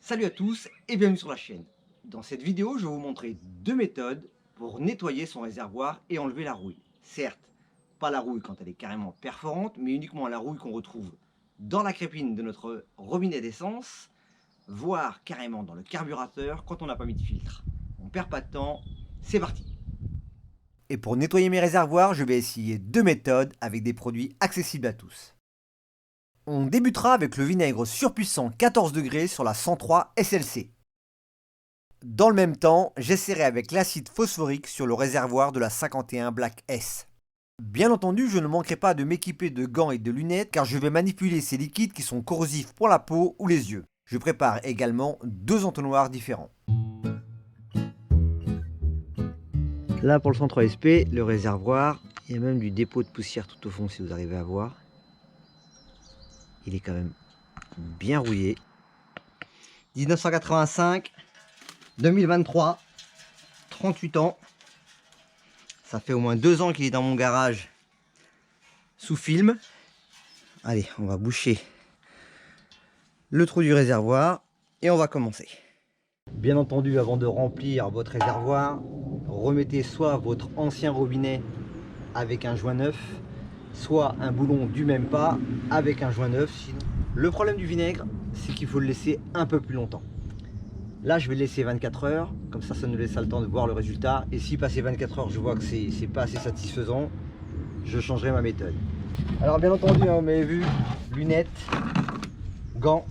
Salut à tous et bienvenue sur la chaîne. Dans cette vidéo, je vais vous montrer deux méthodes pour nettoyer son réservoir et enlever la rouille. Certes, pas la rouille quand elle est carrément perforante, mais uniquement la rouille qu'on retrouve dans la crépine de notre robinet d'essence, voire carrément dans le carburateur quand on n'a pas mis de filtre. On perd pas de temps, c'est parti. Et pour nettoyer mes réservoirs, je vais essayer deux méthodes avec des produits accessibles à tous. On débutera avec le vinaigre surpuissant 14 degrés sur la 103 SLC. Dans le même temps, j'essaierai avec l'acide phosphorique sur le réservoir de la 51 Black S. Bien entendu, je ne manquerai pas de m'équiper de gants et de lunettes car je vais manipuler ces liquides qui sont corrosifs pour la peau ou les yeux. Je prépare également deux entonnoirs différents. Là pour le centre SP, le réservoir, il y a même du dépôt de poussière tout au fond si vous arrivez à voir. Il est quand même bien rouillé. 1985, 2023, 38 ans. Ça fait au moins 2 ans qu'il est dans mon garage sous film. Allez, on va boucher le trou du réservoir et on va commencer. Bien entendu, avant de remplir votre réservoir, remettez soit votre ancien robinet avec un joint neuf, soit un boulon du même pas avec un joint neuf. Le problème du vinaigre, c'est qu'il faut le laisser un peu plus longtemps. Là, je vais le laisser 24 heures, comme ça, ça nous laisse le temps de voir le résultat. Et si passé 24 heures, je vois que c'est pas assez satisfaisant, je changerai ma méthode. Alors, bien entendu, hein, vous m'avez vu, lunettes, gants.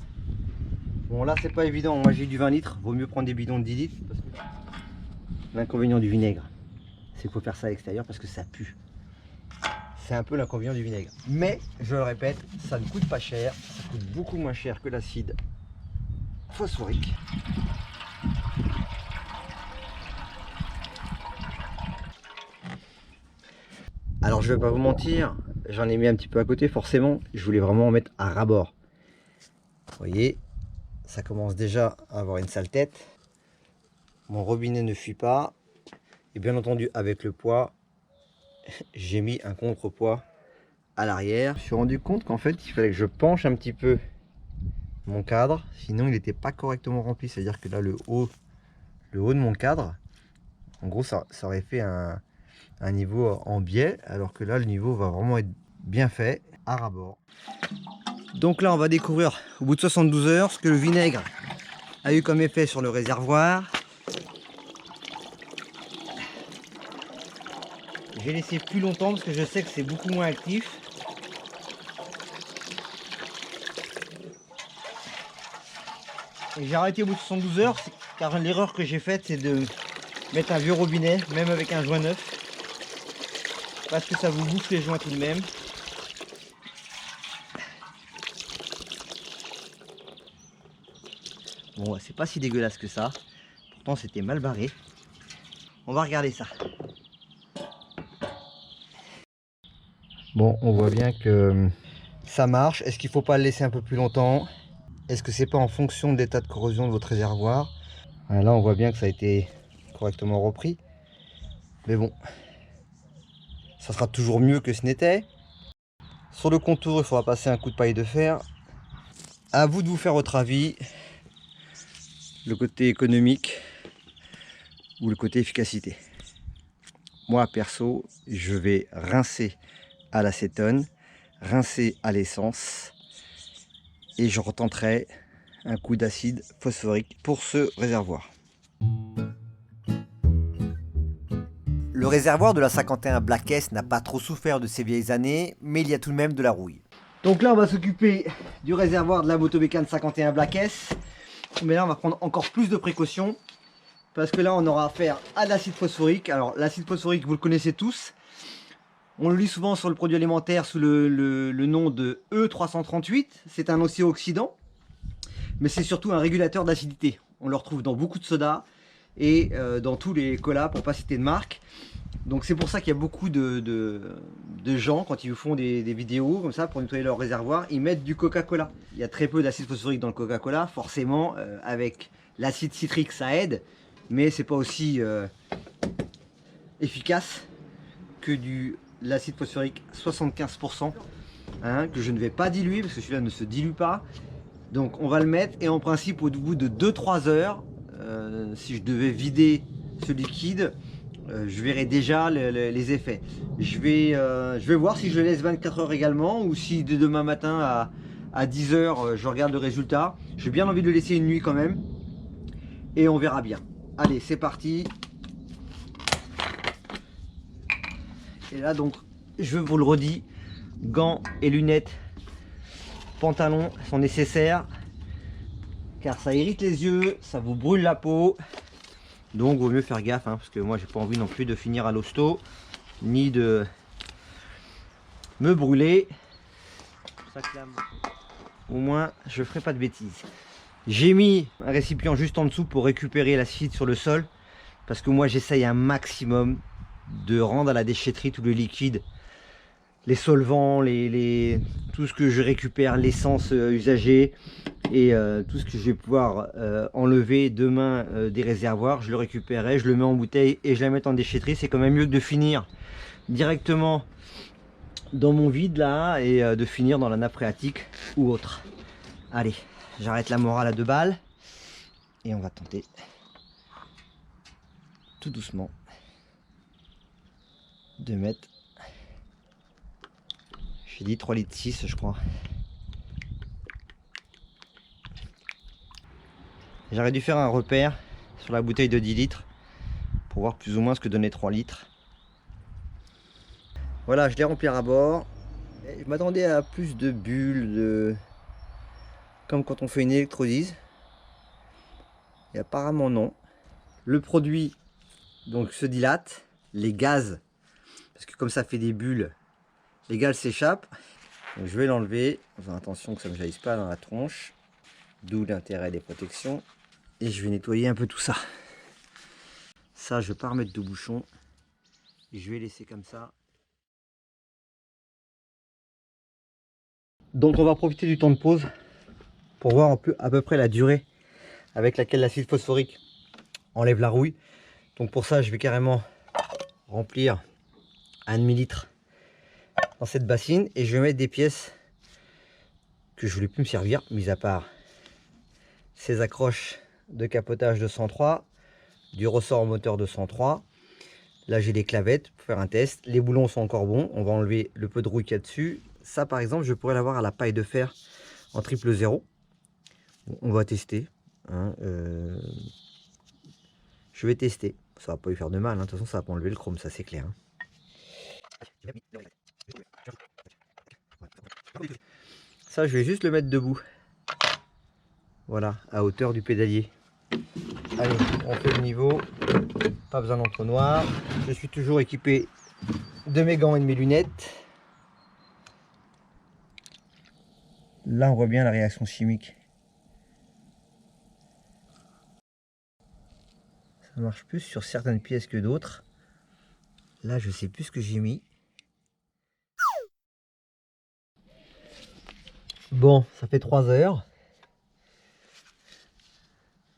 Bon, là, c'est pas évident. Moi, j'ai du 20 litres. Vaut mieux prendre des bidons de 10 litres. L'inconvénient du vinaigre, c'est qu'il faut faire ça à l'extérieur parce que ça pue. C'est un peu l'inconvénient du vinaigre. Mais, je le répète, ça ne coûte pas cher. Ça coûte beaucoup moins cher que l'acide phosphorique. Alors je vais pas vous mentir, j'en ai mis un petit peu à côté forcément, je voulais vraiment en mettre à ras-bord. Vous voyez, ça commence déjà à avoir une sale tête. Mon robinet ne fuit pas. Et bien entendu avec le poids, j'ai mis un contrepoids à l'arrière. Je me suis rendu compte qu'en fait il fallait que je penche un petit peu mon cadre, sinon il n'était pas correctement rempli. C'est-à-dire que là le haut de mon cadre, en gros ça aurait fait un niveau en biais, alors que là le niveau va vraiment être bien fait à ras-bord. Donc là on va découvrir au bout de 72 heures ce que le vinaigre a eu comme effet sur le réservoir. J'ai laissé plus longtemps parce que je sais que c'est beaucoup moins actif. Et j'ai arrêté au bout de 72 heures car l'erreur que j'ai faite c'est de mettre un vieux robinet, même avec un joint neuf, parce que ça vous bouffe les joints tout de même. Bon, c'est pas si dégueulasse que ça. Pourtant, c'était mal barré. On va regarder ça. Bon, on voit bien que ça marche. Est-ce qu'il faut pas le laisser un peu plus longtemps? Est-ce que c'est pas en fonction de l'état de corrosion de votre réservoir? Là, on voit bien que ça a été correctement repris. Mais bon, ça sera toujours mieux que ce n'était. Sur le contour, il faudra passer un coup de paille de fer. À vous de vous faire votre avis. Le côté économique ou le côté efficacité. Moi perso, je vais rincer à l'acétone, rincer à l'essence et je retenterai un coup d'acide phosphorique pour ce réservoir. Le réservoir de la 51 Black S n'a pas trop souffert de ces vieilles années, mais il y a tout de même de la rouille. Donc là on va s'occuper du réservoir de la Motobécane 51 Black S. Mais là on va prendre encore plus de précautions parce que là on aura affaire à l'acide phosphorique. Alors l'acide phosphorique vous le connaissez tous, on le lit souvent sur le produit alimentaire sous le nom de E338. C'est un antioxydant mais c'est surtout un régulateur d'acidité. On le retrouve dans beaucoup de sodas et dans tous les colas pour pas citer de marque. Donc c'est pour ça qu'il y a beaucoup de gens, quand ils font des vidéos comme ça pour nettoyer leur réservoir, ils mettent du Coca-Cola. Il y a très peu d'acide phosphorique dans le Coca-Cola, forcément avec l'acide citrique ça aide, mais c'est pas aussi efficace que l'acide phosphorique 75%, hein, que je ne vais pas diluer parce que celui-là ne se dilue pas. Donc on va le mettre et en principe au bout de 2-3 heures, si je devais vider ce liquide, je verrai déjà les effets. Je vais voir si je le laisse 24 heures également ou si dès demain matin à 10 heures je regarde le résultat. J'ai bien envie de le laisser une nuit quand même et on verra bien. Allez, c'est parti. Et là donc, je vous le redis, gants et lunettes, pantalons sont nécessaires car ça irrite les yeux, ça vous brûle la peau. Donc vaut mieux faire gaffe hein, parce que moi j'ai pas envie non plus de finir à l'hosto ni de me brûler. Au moins je ferai pas de bêtises. J'ai mis un récipient juste en dessous pour récupérer l'acide sur le sol parce que moi j'essaye un maximum de rendre à la déchetterie tout le liquide, les solvants, tout ce que je récupère, l'essence usagée et tout ce que je vais pouvoir enlever demain des réservoirs, je le récupérerai, je le mets en bouteille et je la mets en déchetterie. C'est quand même mieux que de finir directement dans mon vide là et de finir dans la nappe phréatique ou autre. Allez, j'arrête la morale à 2 balles et on va tenter tout doucement de mettre, j'ai dit 3,6 litres je crois. J'aurais dû faire un repère sur la bouteille de 10 litres pour voir plus ou moins ce que donnait 3 litres. Voilà, je l'ai rempli à bord. Je m'attendais à plus de bulles, comme quand on fait une électrolyse. Et apparemment non. Le produit donc se dilate, les gaz, parce que comme ça fait des bulles, les gaz s'échappent. Donc je vais l'enlever, en faisant attention que ça ne me jaillisse pas dans la tronche, d'où l'intérêt des protections. Et je vais nettoyer un peu tout ça. Ça, je ne vais pas remettre de bouchon. Je vais laisser comme ça. Donc on va profiter du temps de pause pour voir à peu près la durée avec laquelle l'acide phosphorique enlève la rouille. Donc pour ça, je vais carrément remplir un demi-litre dans cette bassine et je vais mettre des pièces que je ne voulais plus me servir, mis à part ces accroches de capotage de 103, du ressort moteur de 103. Là j'ai des clavettes pour faire un test. Les boulons sont encore bons, on va enlever le peu de rouille qu'il y a dessus. Ça par exemple je pourrais l'avoir à la paille de fer en 000. Bon, on va tester hein, je vais tester, ça va pas lui faire de mal hein. De toute façon ça va pas enlever le chrome, ça c'est clair hein. Ça je vais juste le mettre debout, voilà, à hauteur du pédalier. Allez, on fait le niveau, pas besoin d'entonnoir. Je suis toujours équipé de mes gants et de mes lunettes. Là on voit bien la réaction chimique. Ça marche plus sur certaines pièces que d'autres. Là je sais plus ce que j'ai mis. Bon, ça fait 3 heures.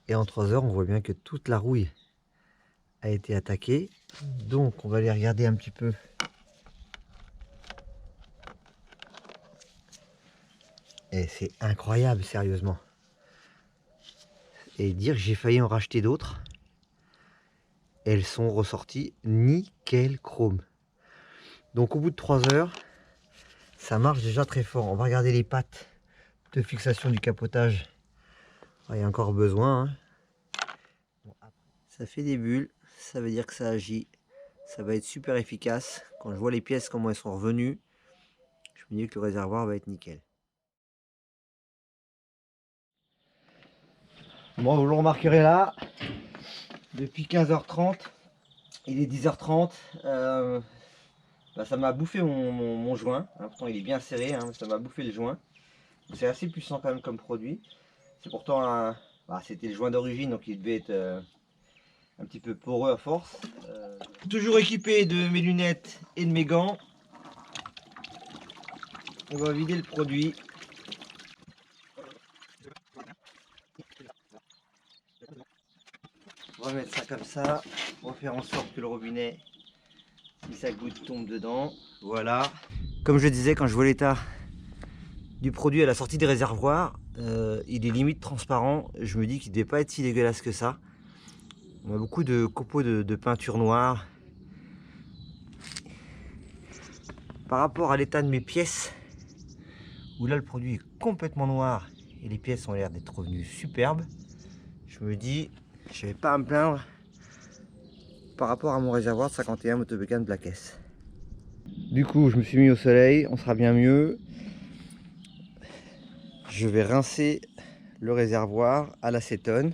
Et en 3 heures on voit bien que toute la rouille a été attaquée. Donc on va aller regarder un petit peu. Et c'est incroyable sérieusement. Et dire que j'ai failli en racheter d'autres. Elles sont ressorties nickel chrome. Donc au bout de 3 heures, ça marche déjà très fort. On va regarder les pattes de fixation du capotage. Il y a encore besoin. Hein. Bon, ça fait des bulles, ça veut dire que ça agit. Ça va être super efficace. Quand je vois les pièces, comment elles sont revenues, je me dis que le réservoir va être nickel. Bon, vous le remarquerez là, depuis 15h30, il est 10h30. Ça m'a bouffé mon joint. Hein, pourtant, il est bien serré, hein, ça m'a bouffé le joint. C'est assez puissant quand même comme produit. C'est pourtant c'était le joint d'origine, donc il devait être un petit peu poreux à force. Toujours équipé de mes lunettes et de mes gants. On va vider le produit. On va mettre ça comme ça. On va faire en sorte que le robinet, si ça goutte, tombe dedans. Voilà. Comme je disais, quand je vois l'état du produit à la sortie des réservoirs, il est limite transparent. Je me dis qu'il ne devait pas être si dégueulasse que ça. On a beaucoup de copeaux de peinture noire. Par rapport à l'état de mes pièces, où là le produit est complètement noir et les pièces ont l'air d'être revenues superbes, je me dis, je n'avais pas à me plaindre par rapport à mon réservoir de 51 Motobécane Black S. Du coup, je me suis mis au soleil, on sera bien mieux. Je vais rincer le réservoir à l'acétone.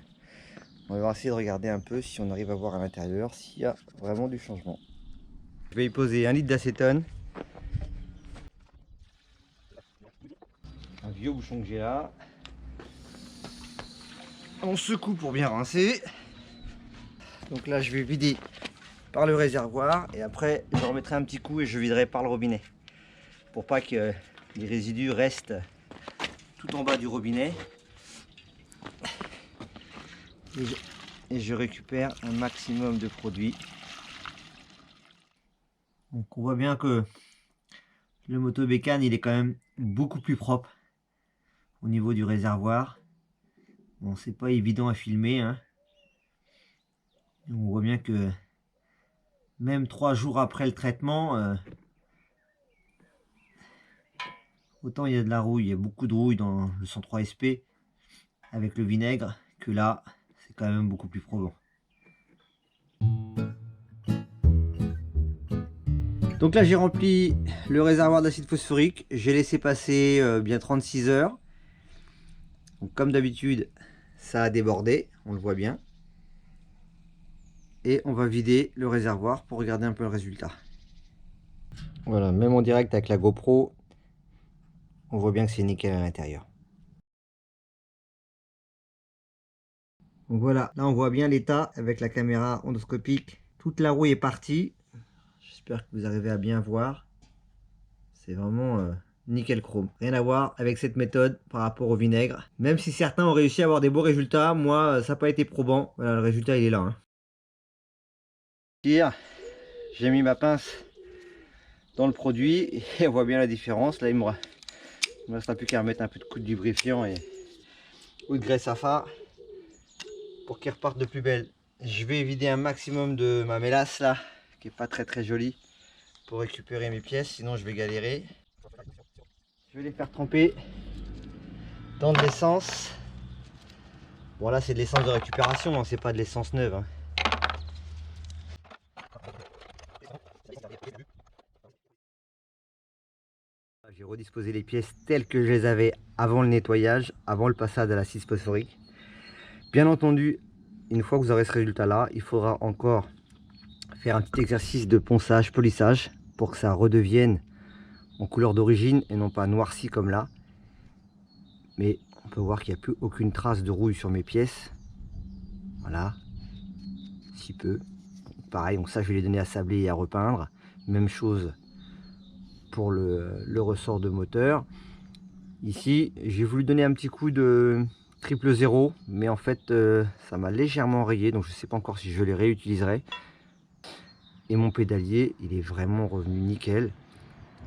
On va essayer de regarder un peu si on arrive à voir à l'intérieur s'il y a vraiment du changement. Je vais y poser 1 litre d'acétone. Un vieux bouchon que j'ai là. On secoue pour bien rincer. Donc là, je vais vider par le réservoir et après, je remettrai un petit coup et je viderai par le robinet pour pas que les résidus restent tout en bas du robinet. Et je récupère un maximum de produits. Donc on voit bien que le Motobécane, il est quand même beaucoup plus propre au niveau du réservoir. Bon, c'est pas évident à filmer, hein. On voit bien que même 3 jours après le traitement, autant il y a de la rouille, il y a beaucoup de rouille dans le 103 SP avec le vinaigre, que là, c'est quand même beaucoup plus probant. Donc là, j'ai rempli le réservoir d'acide phosphorique. J'ai laissé passer bien 36 heures. Donc, comme d'habitude, ça a débordé, on le voit bien. Et on va vider le réservoir pour regarder un peu le résultat. Voilà, même en direct avec la GoPro, on voit bien que c'est nickel à l'intérieur. Donc voilà, là on voit bien l'état avec la caméra endoscopique. Toute la rouille est partie. J'espère que vous arrivez à bien voir. C'est vraiment nickel chrome. Rien à voir avec cette méthode par rapport au vinaigre. Même si certains ont réussi à avoir des beaux résultats, moi ça n'a pas été probant. Voilà, le résultat il est là, hein. J'ai mis ma pince dans le produit et on voit bien la différence. Là il me restera plus qu'à remettre un peu de coude lubrifiant ou de graisse à phare pour qu'il reparte de plus belle. Je vais vider un maximum de ma mélasse là, qui est pas très jolie, pour récupérer mes pièces, sinon je vais galérer. Je vais les faire tremper dans de l'essence. Bon là c'est de l'essence de récupération, hein, c'est pas de l'essence neuve, hein. J'ai redisposé les pièces telles que je les avais avant le nettoyage, avant le passage à l'acide phosphorique. Bien entendu, une fois que vous aurez ce résultat là, il faudra encore faire un petit exercice de ponçage, polissage, pour que ça redevienne en couleur d'origine et non pas noirci comme là. Mais on peut voir qu'il n'y a plus aucune trace de rouille sur mes pièces. Voilà, si peu. Pareil, donc ça je vais les donner à sabler et à repeindre. Même chose pour le ressort de moteur. Ici, j'ai voulu donner un petit coup de 000, mais en fait, ça m'a légèrement rayé, donc je ne sais pas encore si je les réutiliserai. Et mon pédalier, il est vraiment revenu nickel.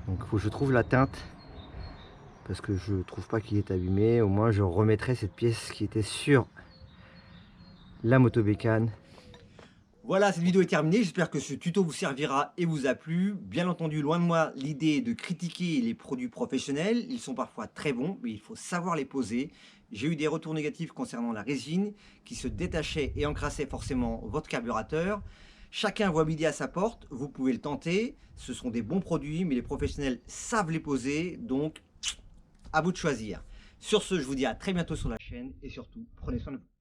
Donc il faut que je trouve la teinte, parce que je trouve pas qu'il est abîmé. Au moins, je remettrai cette pièce qui était sur la Motobécane. Voilà, cette vidéo est terminée. J'espère que ce tuto vous servira et vous a plu. Bien entendu, loin de moi l'idée de critiquer les produits professionnels. Ils sont parfois très bons, mais il faut savoir les poser. J'ai eu des retours négatifs concernant la résine qui se détachait et encrassait forcément votre carburateur. Chacun voit midi à sa porte. Vous pouvez le tenter. Ce sont des bons produits, mais les professionnels savent les poser. Donc, à vous de choisir. Sur ce, je vous dis à très bientôt sur la chaîne et surtout, prenez soin de vous.